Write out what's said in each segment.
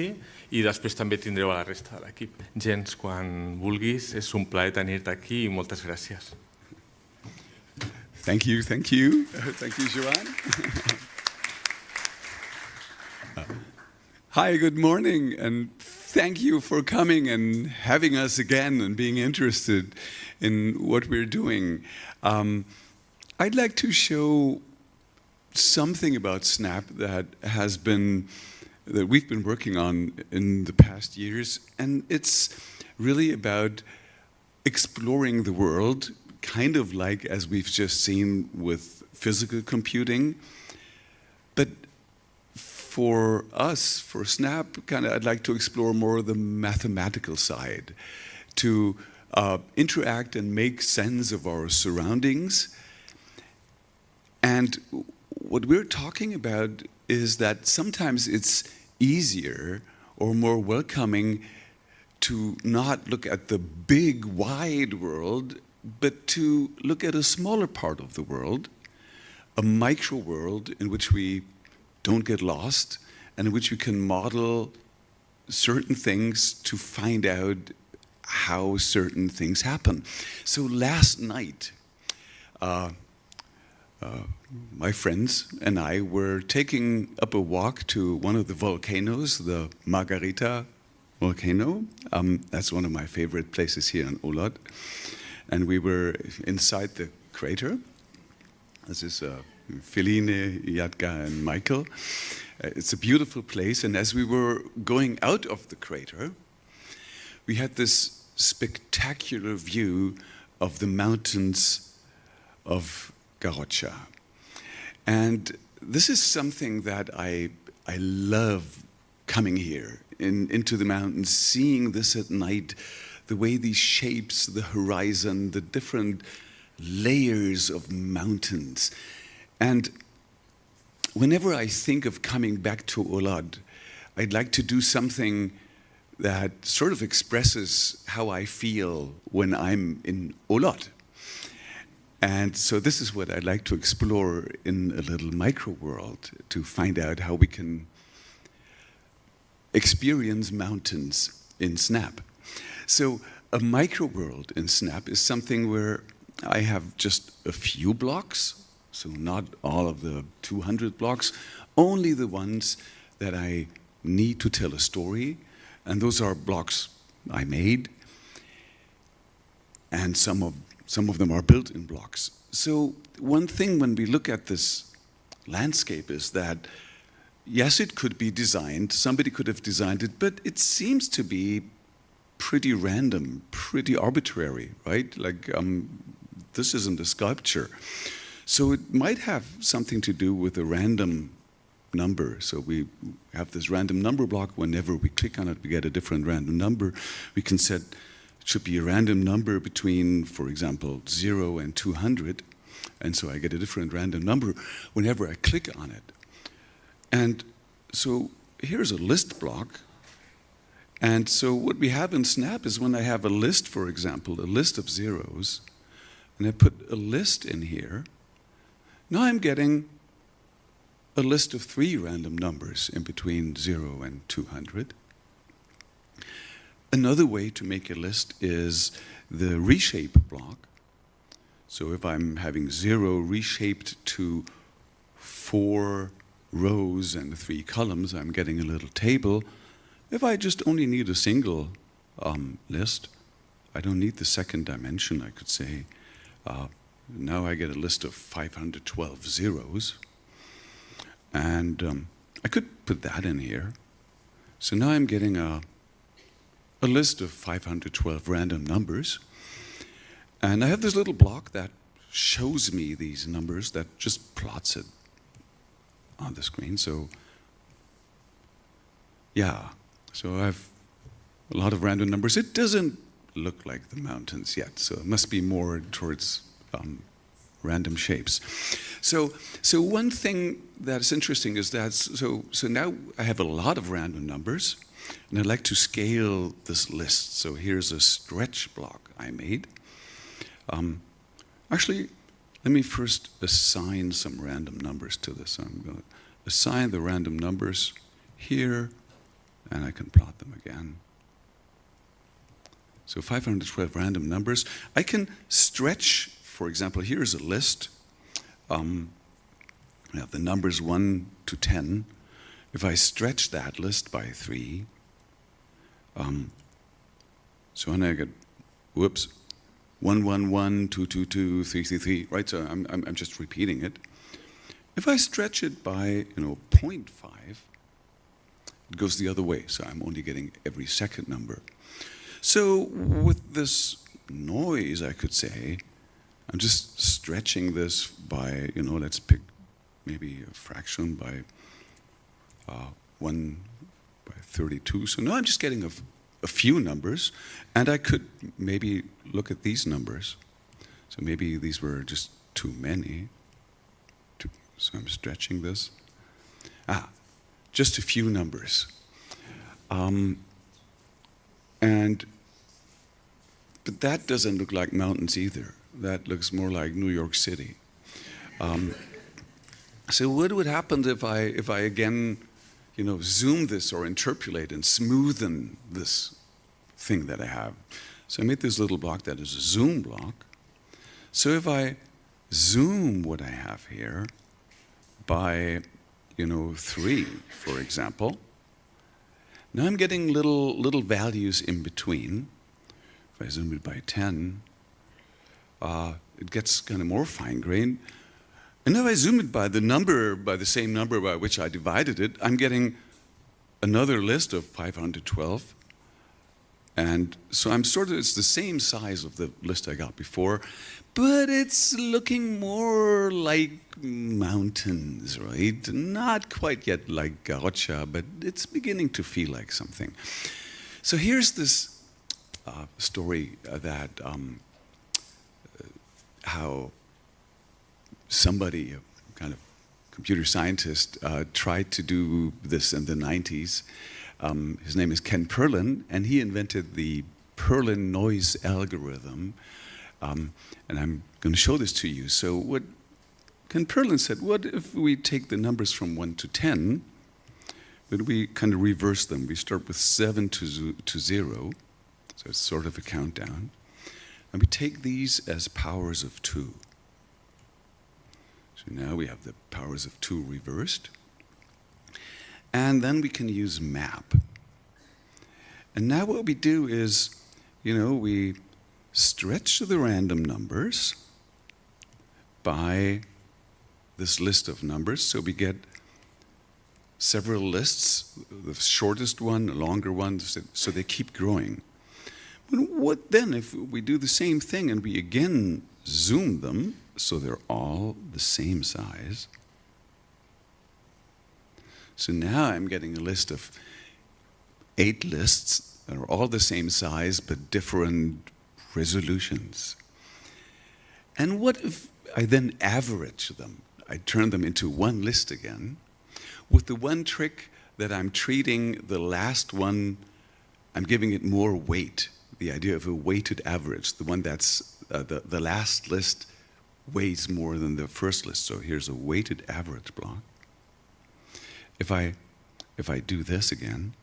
inici i després també tindreu a la resta de l'equip. Jens, quan vulguis, és un plaer tenir-te aquí i moltes gràcies. Thank you, thank you. Thank you, Joanne. Hi, good morning, and thank you for coming and having us again and being interested in what we're doing. I'd like to show something about Snap that we've been working on in the past years, and it's really about exploring the world, kind of like as we've just seen with physical computing. But for us, for Snap, I'd like to explore more the mathematical side, to interact and make sense of our surroundings. And what we're talking about is that sometimes it's easier or more welcoming to not look at the big, wide world, but to look at a smaller part of the world, a micro world in which we don't get lost, and in which we can model certain things to find out how certain things happen. So last night, my friends and I were taking up a walk to one of the volcanoes, the Margarita volcano. That's one of my favorite places here in Olot. And we were inside the crater. This is Feline, Yatka, and Michael. It's a beautiful place, and as we were going out of the crater, we had this spectacular view of the mountains of Garrocha. And this is something that I love coming here, into the mountains, seeing this at night, the way these shapes, the horizon, the different layers of mountains. And whenever I think of coming back to Olot, I'd like to do something that sort of expresses how I feel when I'm in Olot. And so this is what I'd like to explore in a little micro world, to find out how we can experience mountains in Snap. So a micro world in Snap is something where I have just a few blocks, so not all of the 200 blocks, only the ones that I need to tell a story, and those are blocks I made, and some of them are built in blocks. So one thing when we look at this landscape is that, yes, it could be designed, somebody could have designed it, but it seems to be pretty random, pretty arbitrary, right? Like, this isn't a sculpture. So it might have something to do with a random number. So we have this random number block. Whenever we click on it, we get a different random number. We can set, it should be a random number between, for example, 0 and 200. And so I get a different random number whenever I click on it. And so here's a list block. And so what we have in Snap is when I have a list, for example, a list of zeros, and I put a list in here, now I'm getting a list of 3 random numbers in between 0 and 200. Another way to make a list is the reshape block. So if I'm having 0 reshaped to 4 rows and 3 columns, I'm getting a little table. If I just only need a single list, I don't need the second dimension, I could say. Now I get a list of 512 zeros. And I could put that in here. So now I'm getting a list of 512 random numbers. And I have this little block that shows me these numbers, that just plots it on the screen. So, yeah. So I have a lot of random numbers. It doesn't look like the mountains yet, so it must be more towards random shapes. So one thing that's interesting is that, so now I have a lot of random numbers, and I'd like to scale this list. So here's a stretch block I made. Actually, let me first assign some random numbers to this. I'm going to assign the random numbers here And I can plot them again. So 512 random numbers. I can stretch, for example, here's a list. We have the numbers 1 to 10. If I stretch that list by 3, so when I get, whoops, 111, 222, 333, right? So I'm just repeating it. If I stretch it by 0.5, it goes the other way. So I'm only getting every second number. So with this noise, I could say, I'm just stretching this by, let's pick maybe a fraction by 1 by 32. So now I'm just getting a few numbers, and I could maybe look at these numbers. So maybe these were just too many. So I'm stretching this. Just a few numbers. But that doesn't look like mountains either. That looks more like New York City. So what would happen if I again, zoom this or interpolate and smoothen this thing that I have? So I made this little block that is a zoom block. So if I zoom what I have here by, 3, for example, now I'm getting little values in between. If I zoom it by 10, it gets kind of more fine-grained. And if I zoom it by the same number by which I divided it, I'm getting another list of 512. And so it's the same size of the list I got before, but it's looking more like mountains, right? Not quite yet like Garocha, but it's beginning to feel like something. So here's this story that how somebody, a kind of computer scientist, tried to do this in the 90s. His name is Ken Perlin, and he invented the Perlin noise algorithm. And I'm going to show this to you. So what Ken Perlin said, what if we take the numbers from 1 to 10, but we kind of reverse them? We start with 7 to 0, so it's sort of a countdown. And we take these as powers of 2. So now we have the powers of 2 reversed. And then we can use map. And now what we do is, we stretch the random numbers by this list of numbers. So we get several lists, the shortest one, a longer one, so they keep growing. But what then if we do the same thing and we again zoom them so they're all the same size? So now I'm getting a list of 8 lists that are all the same size but different resolutions. And what if I then average them? I turn them into one list again, with the one trick that I'm treating the last one, I'm giving it more weight. The idea of a weighted average, the one that's, the last list weighs more than the first list. So here's a weighted average block. If I do this again,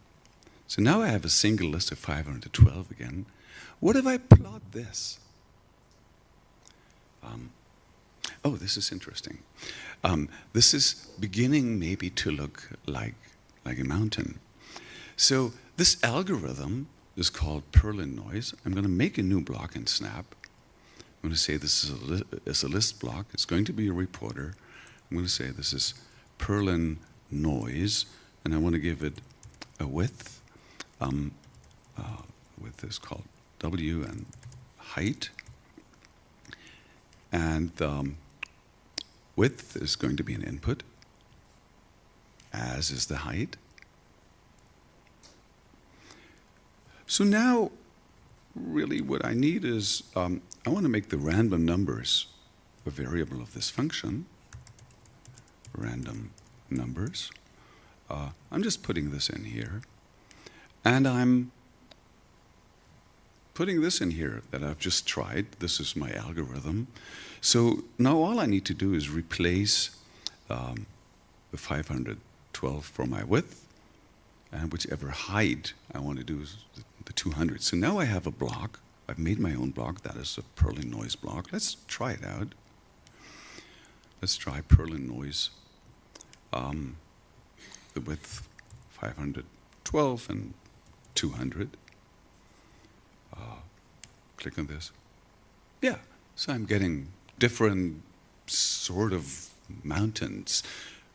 so now I have a single list of 512 again. What if I plot this? Oh, this is interesting. This is beginning maybe to look like a mountain. So this algorithm is called Perlin noise. I'm going to make a new block in Snap. I'm going to say this is a list block. It's going to be a reporter. I'm going to say this is Perlin noise, and I want to give it a width. Width is called W, and height. And width is going to be an input, as is the height. So now, really what I need is, I want to make the random numbers a variable of this function. Random numbers. I'm just putting this in here. And I'm putting this in here that I've just tried. This is my algorithm. So now all I need to do is replace the 512 for my width and whichever height I want to do is the 200. So now I have a block. I've made my own block. That is a Perlin noise block. Let's try it out. Let's try Perlin noise. The width 512 and 200. Click on this. Yeah, so I'm getting different sort of mountains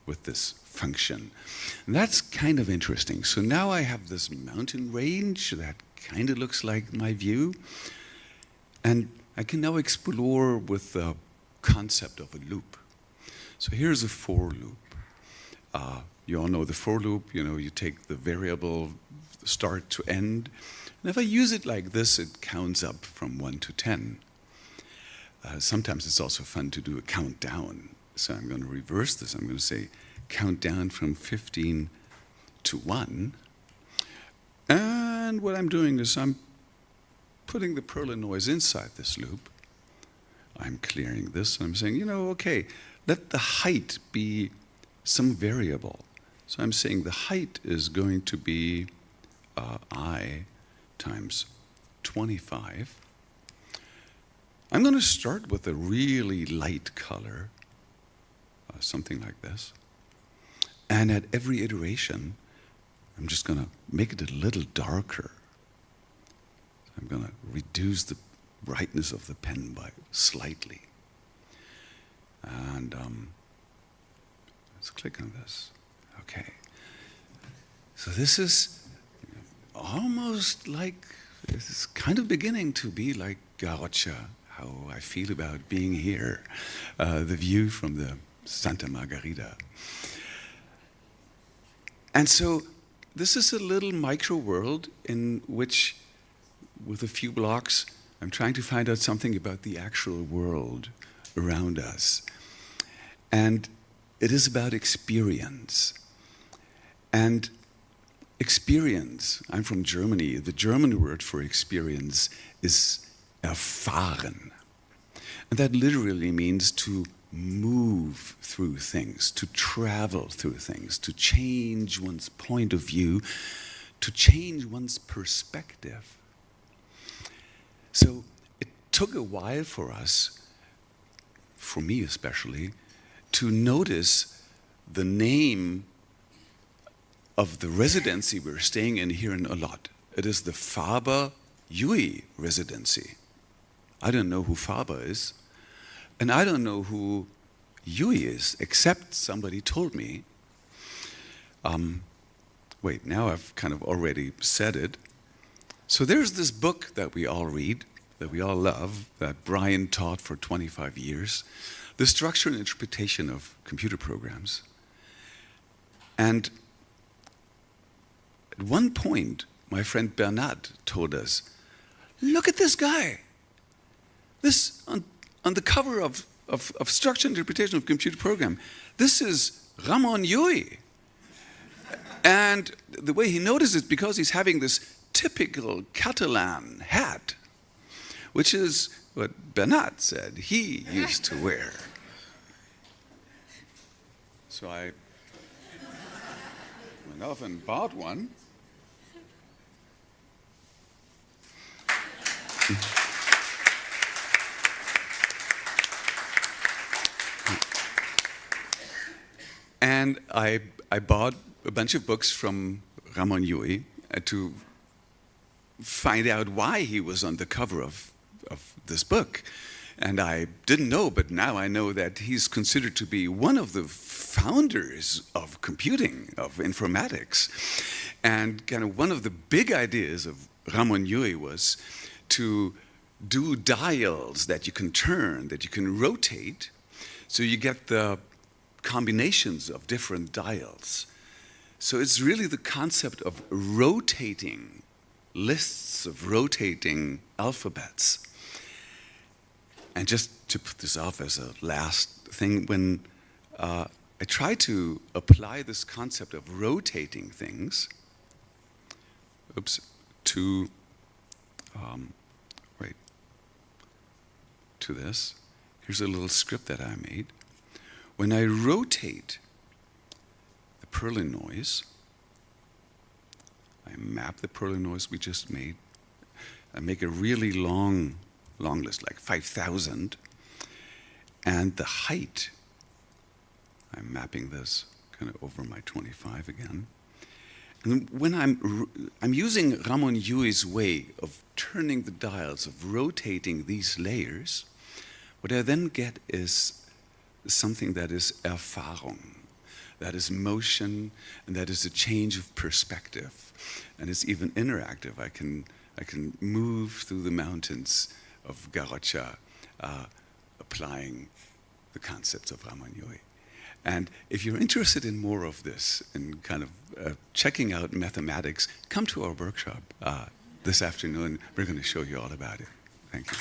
with this function. And that's kind of interesting. So now I have this mountain range that kind of looks like my view. And I can now explore with the concept of a loop. So here's a for loop. You all know the for loop. You know, you take the variable start to end. And if I use it like this, it counts up from 1 to 10. Sometimes it's also fun to do a countdown. So I'm going to reverse this. I'm going to say count down from 15 to 1. And what I'm doing is I'm putting the Perlin noise inside this loop. I'm clearing this, and I'm saying, you know, okay, let the height be some variable. So I'm saying the height is going to be I times 25. I'm going to start with a really light color, something like this. And at every iteration, I'm just going to make it a little darker. I'm going to reduce the brightness of the pen by slightly. And let's click on this. Okay. So this is almost like, it's kind of beginning to be like Gaucha, how I feel about being here. The view from the Santa Margarita. And so this is a little micro world in which, with a few blocks, I'm trying to find out something about the actual world around us. And it is about experience. And experience, I'm from Germany. The German word for experience is erfahren. And that literally means to move through things, to travel through things, to change one's point of view, to change one's perspective. So it took a while for us, for me especially, to notice the name of the residency we're staying in here in Olot. It is the Faber Yui residency. I don't know who Faber is, and I don't know who Yui is, except somebody told me. Wait, now I've kind of already said it. So there's this book that we all read, that we all love, that Brian taught for 25 years, The Structure and Interpretation of Computer Programs. And at one point, my friend Bernard told us, look at this guy. This, on the cover of Structure and Interpretation of Computer Program, this is Ramon Llull. And the way he noticed it, because he's having this typical Catalan hat, which is what Bernard said he used to wear. So I went off and bought one. And I bought a bunch of books from Ramon Llull to find out why he was on the cover of this book. And I didn't know, but now I know that he's considered to be one of the founders of computing, of informatics. And kind of one of the big ideas of Ramon Llull was to do dials that you can turn, that you can rotate, so you get the combinations of different dials. So it's really the concept of rotating lists, of rotating alphabets. And just to put this off as a last thing, when I try to apply this concept of rotating things, to this, here's a little script that I made. When I rotate the Perlin noise, I map the Perlin we just made. I make a really long list, like 5,000. And the height, I'm mapping this kind of over my 25 again. And when I'm using Ramon Llull's way of turning the dials, of rotating these layers, what I then get is something that is Erfahrung, that is motion, and that is a change of perspective. And it's even interactive. I can move through the mountains of Garrocha, applying the concepts of Ramon Llull. And if you're interested in more of this, and kind of checking out mathematics, come to our workshop this afternoon. We're going to show you all about it. Thank you.